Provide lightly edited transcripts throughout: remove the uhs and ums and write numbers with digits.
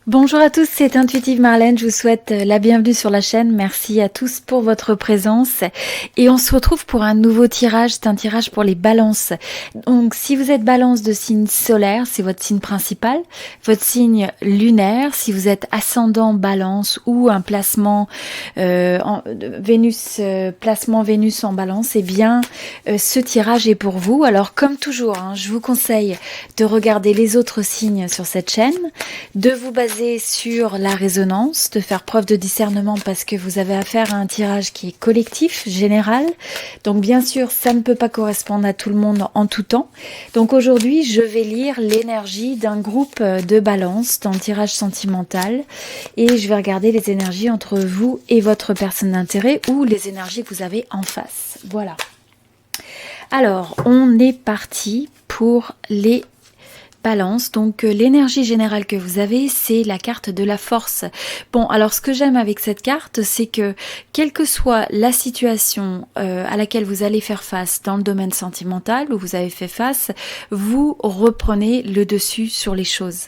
Bonjour à tous, c'est Intuitive Marlène, je vous souhaite la bienvenue sur la chaîne, merci à tous pour votre présence et on se retrouve pour un nouveau tirage, c'est un tirage pour les balances. Donc si vous êtes balance de signe solaire, c'est votre signe principal, votre signe lunaire, si vous êtes ascendant balance ou un placement placement Vénus en balance, eh bien ce tirage est pour vous. Alors comme toujours, je vous conseille de regarder les autres signes sur cette chaîne, de vous baser sur la résonance, de faire preuve de discernement parce que vous avez affaire à un tirage qui est collectif, général. Donc bien sûr, ça ne peut pas correspondre à tout le monde en tout temps. Donc aujourd'hui, je vais lire l'énergie d'un groupe de balance dans le tirage sentimental et je vais regarder les énergies entre vous et votre personne d'intérêt ou les énergies que vous avez en face. Voilà. Alors, on est parti pour les balance. Donc l'énergie générale que vous avez, c'est la carte de la force. Bon, alors ce que j'aime avec cette carte, c'est que quelle que soit la situation à laquelle vous allez faire face dans le domaine sentimental, où vous avez fait face, vous reprenez le dessus sur les choses.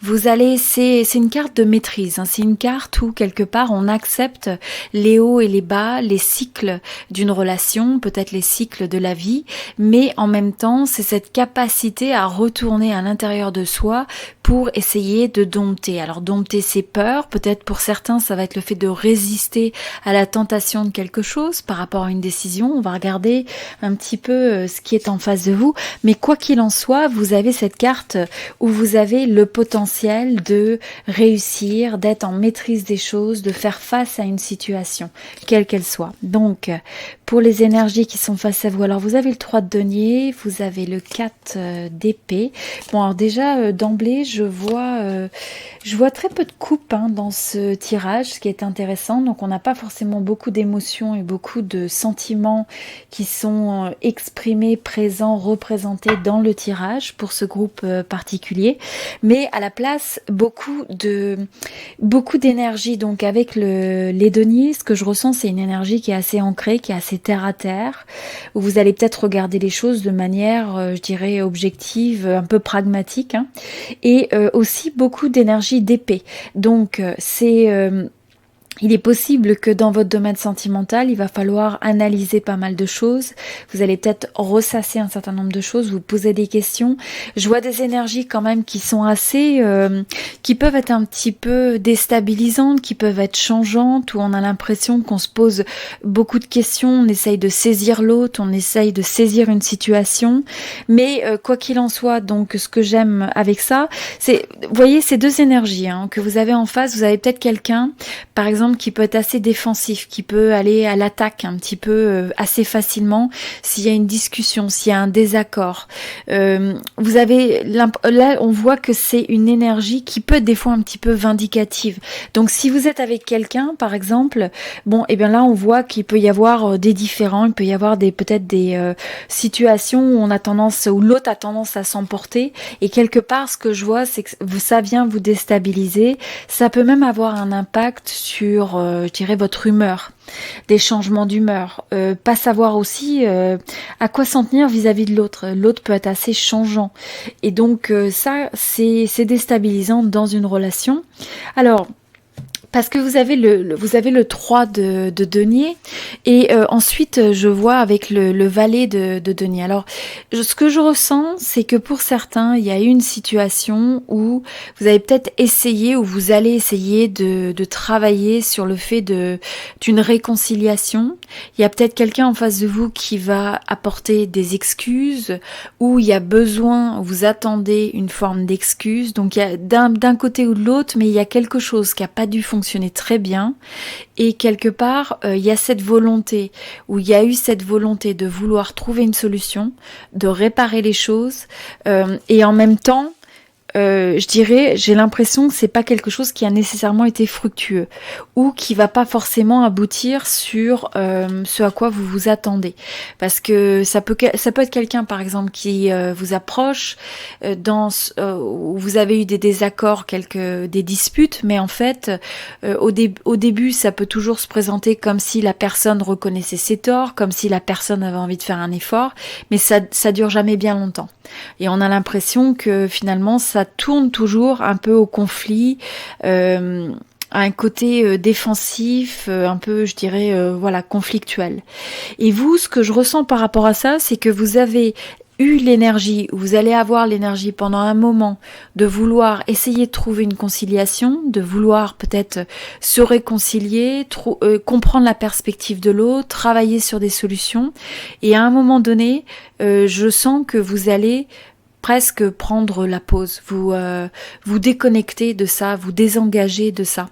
Vous allez, c'est une carte de maîtrise, c'est une carte où quelque part on accepte les hauts et les bas, les cycles d'une relation, peut-être les cycles de la vie, mais en même temps c'est cette capacité à retourner à l'intérieur de soi pour essayer de dompter. Alors dompter ses peurs, peut-être pour certains ça va être le fait de résister à la tentation de quelque chose par rapport à une décision, on va regarder un petit peu ce qui est en face de vous, mais quoi qu'il en soit, vous avez cette carte où vous avez le potentiel de réussir, d'être en maîtrise des choses, de faire face à une situation, quelle qu'elle soit. Donc, pour les énergies qui sont face à vous, alors vous avez le 3 de denier, vous avez le 4 d'épée. Bon, alors déjà, d'emblée, je vois très peu de coupes dans ce tirage, ce qui est intéressant. Donc, on n'a pas forcément beaucoup d'émotions et beaucoup de sentiments qui sont exprimés, présents, représentés dans le tirage pour ce groupe particulier. Mais à la place, beaucoup d'énergie. Donc avec les deniers, ce que je ressens, c'est une énergie qui est assez ancrée, qui est assez terre à terre, où vous allez peut-être regarder les choses de manière, je dirais, objective, un peu pragmatique, et aussi beaucoup d'énergie d'épée. Donc il est possible que dans votre domaine sentimental, il va falloir analyser pas mal de choses. Vous allez peut-être ressasser un certain nombre de choses, vous poser des questions. Je vois des énergies quand même qui sont assez, qui peuvent être un petit peu déstabilisantes, qui peuvent être changeantes, où on a l'impression qu'on se pose beaucoup de questions, on essaye de saisir l'autre, on essaye de saisir une situation. Mais quoi qu'il en soit, donc ce que j'aime avec ça, c'est, vous voyez, ces deux énergies que vous avez en face. Vous avez peut-être quelqu'un, par exemple, qui peut être assez défensif, qui peut aller à l'attaque un petit peu assez facilement s'il y a une discussion, s'il y a un désaccord. Vous avez là, on voit que c'est une énergie qui peut être des fois un petit peu vindicative. Donc si vous êtes avec quelqu'un, par exemple, bon, et bien là on voit qu'il peut y avoir des différends, il peut y avoir peut-être des situations où où l'autre a tendance à s'emporter. Et quelque part, ce que je vois, c'est que ça vient vous déstabiliser. Ça peut même avoir un impact sur je dirais votre humeur, des changements d'humeur, pas savoir aussi à quoi s'en tenir vis-à-vis de l'autre. L'autre peut être assez changeant et donc ça c'est déstabilisant dans une relation. Alors parce que vous avez le 3 de denier et ensuite je vois avec le valet de denier. Alors ce que je ressens, c'est que pour certains il y a eu une situation où vous avez peut-être essayé ou vous allez essayer de travailler sur le fait d'une réconciliation. Il y a peut-être quelqu'un en face de vous qui va apporter des excuses, ou il y a besoin, vous attendez une forme d'excuse. Donc il y a d'un côté ou de l'autre, mais il y a quelque chose qui n'a pas dû fonctionner très bien, et quelque part il y a cette volonté, ou il y a eu cette volonté de vouloir trouver une solution, de réparer les choses, et en même temps je dirais, j'ai l'impression que c'est pas quelque chose qui a nécessairement été fructueux ou qui va pas forcément aboutir sur ce à quoi vous vous attendez. Parce que ça peut être quelqu'un, par exemple, qui vous approche où vous avez eu des désaccords, des disputes, mais en fait, au début, ça peut toujours se présenter comme si la personne reconnaissait ses torts, comme si la personne avait envie de faire un effort, mais ça dure jamais bien longtemps. Et on a l'impression que finalement, ça tourne toujours un peu au conflit, à un côté défensif, un peu, je dirais, conflictuel. Et vous, ce que je ressens par rapport à ça, c'est que vous avez eu l'énergie, vous allez avoir l'énergie pendant un moment de vouloir essayer de trouver une conciliation, de vouloir peut-être se réconcilier, comprendre la perspective de l'autre, travailler sur des solutions. Et à un moment donné, je sens que vous allez presque prendre la pause, vous déconnecter de ça, vous désengager de ça.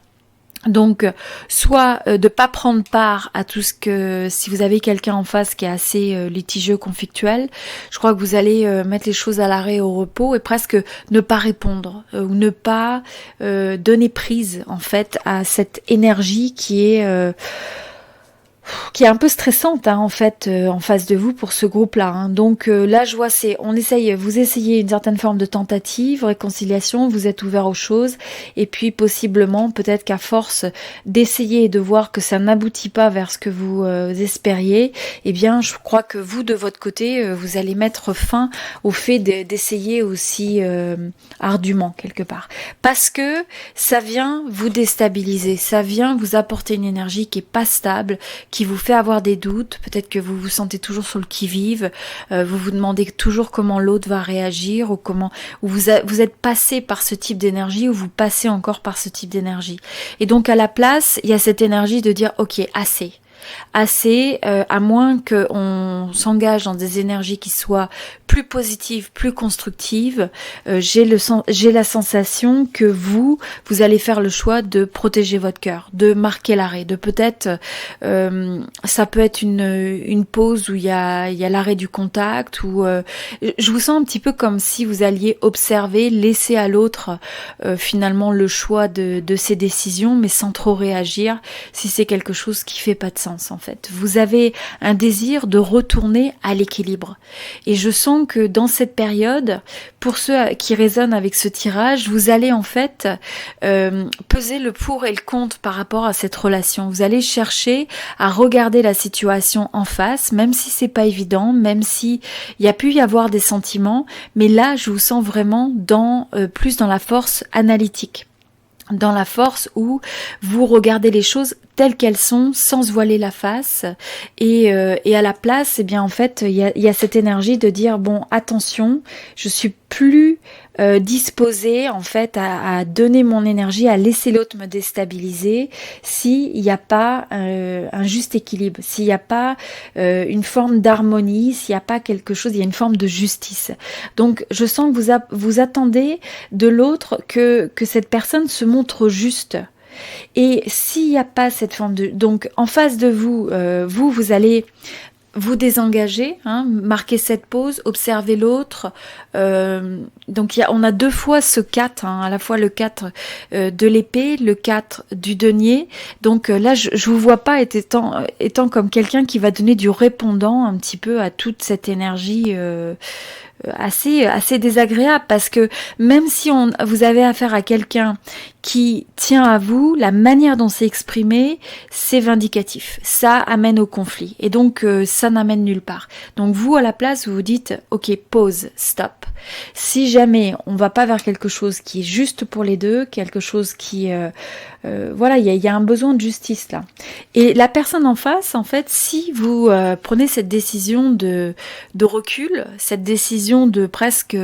Donc, soit de pas prendre part à tout si vous avez quelqu'un en face qui est assez litigieux, conflictuel, je crois que vous allez mettre les choses à l'arrêt, au repos, et presque ne pas répondre ou ne pas donner prise en fait à cette énergie qui est un peu stressante en fait en face de vous pour ce groupe-là. Donc là, je vois, vous essayez une certaine forme de tentative, réconciliation, vous êtes ouvert aux choses, et puis possiblement, peut-être qu'à force d'essayer et de voir que ça n'aboutit pas vers ce que vous espériez, eh bien, je crois que vous, de votre côté, vous allez mettre fin au fait d'essayer aussi ardument quelque part. Parce que ça vient vous déstabiliser, ça vient vous apporter une énergie qui est pas stable, qui vous fait avoir des doutes, peut-être que vous vous sentez toujours sur le qui-vive, vous vous demandez toujours comment l'autre va réagir, ou vous êtes passé par ce type d'énergie, ou vous passez encore par ce type d'énergie. Et donc à la place, il y a cette énergie de dire ok, assez, à moins qu'on s'engage dans des énergies qui soient plus positives, plus constructives, j'ai la sensation que vous allez faire le choix de protéger votre cœur, de marquer l'arrêt, de peut-être, ça peut être une pause où il y a l'arrêt du contact, ou je vous sens un petit peu comme si vous alliez observer, laisser à l'autre finalement le choix de ses décisions, mais sans trop réagir si c'est quelque chose qui fait pas de sens. En fait, vous avez un désir de retourner à l'équilibre, et je sens que dans cette période, pour ceux qui résonnent avec ce tirage, vous allez en fait peser le pour et le contre par rapport à cette relation. Vous allez chercher à regarder la situation en face, même si c'est pas évident, même si il y a pu y avoir des sentiments, mais là je vous sens vraiment plus dans la force analytique, dans la force où vous regardez les choses telles qu'elles sont, sans se voiler la face, et à la place, eh bien en fait, il y a cette énergie de dire bon, attention, je suis plus disposée en fait à donner mon énergie, à laisser l'autre me déstabiliser, s'il n'y a pas un juste équilibre, s'il n'y a pas une forme d'harmonie, s'il n'y a pas quelque chose, il y a une forme de justice. Donc je sens que vous attendez de l'autre que cette personne se montre juste. Et s'il n'y a pas cette forme de... Donc en face de vous, vous allez vous désengager, marquer cette pause, observer l'autre. Donc on a deux fois ce 4, à la fois le 4 de l'épée, le 4 du denier. Donc là, je vous vois pas étant comme quelqu'un qui va donner du répondant un petit peu à toute cette énergie assez désagréable, parce que même si vous avez affaire à quelqu'un qui tient à vous, la manière dont c'est exprimé, c'est vindicatif. Ça amène au conflit. Et donc, ça n'amène nulle part. Donc, vous, à la place, vous vous dites, ok, pause, stop. Si jamais on va pas vers quelque chose qui est juste pour les deux, quelque chose qui... voilà, il y a un besoin de justice là. Et la personne en face, en fait, si vous prenez cette décision de recul, cette décision de presque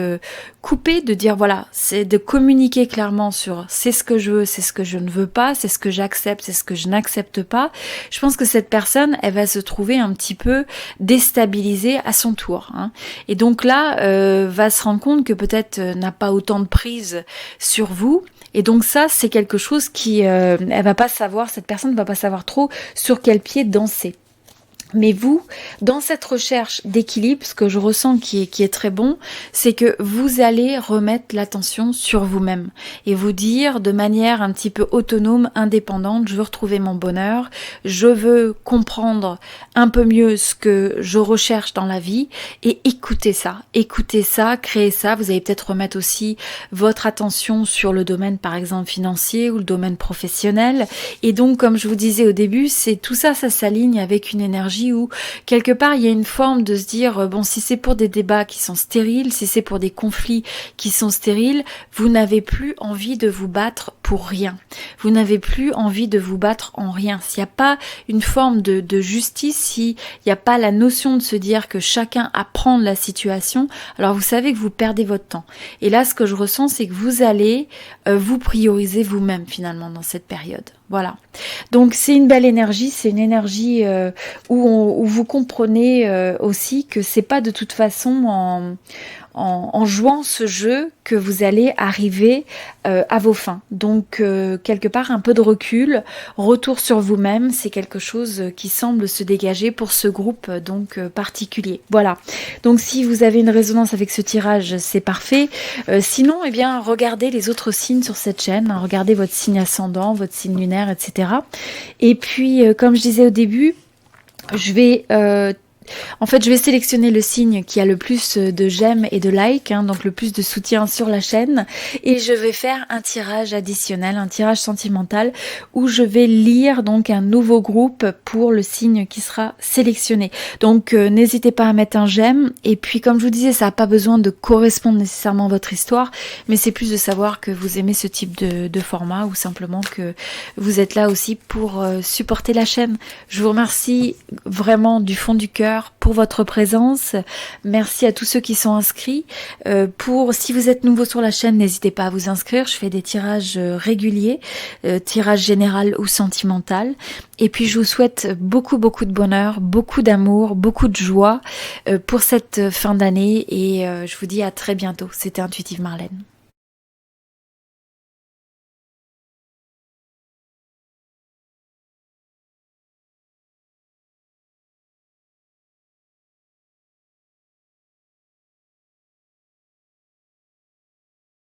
couper, de dire voilà, c'est de communiquer clairement sur c'est ce que je veux, c'est ce que je ne veux pas, c'est ce que j'accepte, c'est ce que je n'accepte pas, je pense que cette personne, elle va se trouver un petit peu déstabilisée à son tour. Et donc là, va se rendre compte que peut-être n'a pas autant de prise sur vous. Et donc ça, c'est quelque chose qui, cette personne va pas savoir trop sur quel pied danser. Mais vous, dans cette recherche d'équilibre, ce que je ressens qui est très bon, c'est que vous allez remettre l'attention sur vous-même et vous dire de manière un petit peu autonome, indépendante, je veux retrouver mon bonheur, je veux comprendre un peu mieux ce que je recherche dans la vie et écoutez ça, créez ça. Vous allez peut-être remettre aussi votre attention sur le domaine par exemple financier ou le domaine professionnel. Et donc, comme je vous disais au début, c'est tout ça, ça s'aligne avec une énergie où quelque part il y a une forme de se dire bon, si c'est pour des débats qui sont stériles, si c'est pour des conflits qui sont stériles, vous n'avez plus envie de vous battre pour rien. Vous n'avez plus envie de vous battre en rien. S'il n'y a pas une forme de justice, s'il n'y a pas la notion de se dire que chacun apprend de la situation, alors vous savez que vous perdez votre temps. Et là, ce que je ressens, c'est que vous allez vous prioriser vous-même finalement dans cette période. Voilà. Donc c'est une belle énergie, c'est une énergie où vous comprenez aussi que c'est pas de toute façon en jouant ce jeu que vous allez arriver à vos fins. Donc quelque part un peu de recul, retour sur vous-même, c'est quelque chose qui semble se dégager pour ce groupe donc particulier. Voilà. Donc si vous avez une résonance avec ce tirage, c'est parfait. Sinon, eh bien regardez les autres signes sur cette chaîne, hein, regardez votre signe ascendant, votre signe lunaire, etc. Et puis comme je disais au début, je vais sélectionner le signe qui a le plus de j'aime et de like, hein, donc le plus de soutien sur la chaîne, et je vais faire un tirage additionnel, un tirage sentimental, où je vais lire donc un nouveau groupe pour le signe qui sera sélectionné. Donc n'hésitez pas à mettre un j'aime, et puis comme je vous disais, ça n'a pas besoin de correspondre nécessairement à votre histoire, mais c'est plus de savoir que vous aimez ce type de format, ou simplement que vous êtes là aussi pour supporter la chaîne. Je vous remercie vraiment du fond du cœur pour votre présence. Merci à tous ceux qui sont inscrits. Si vous êtes nouveau sur la chaîne, n'hésitez pas à vous inscrire. Je fais des tirages réguliers, tirage général ou sentimental. Et puis je vous souhaite beaucoup de bonheur, beaucoup d'amour, beaucoup de joie pour cette fin d'année. Et je vous dis à très bientôt. C'était Intuitive Marlène.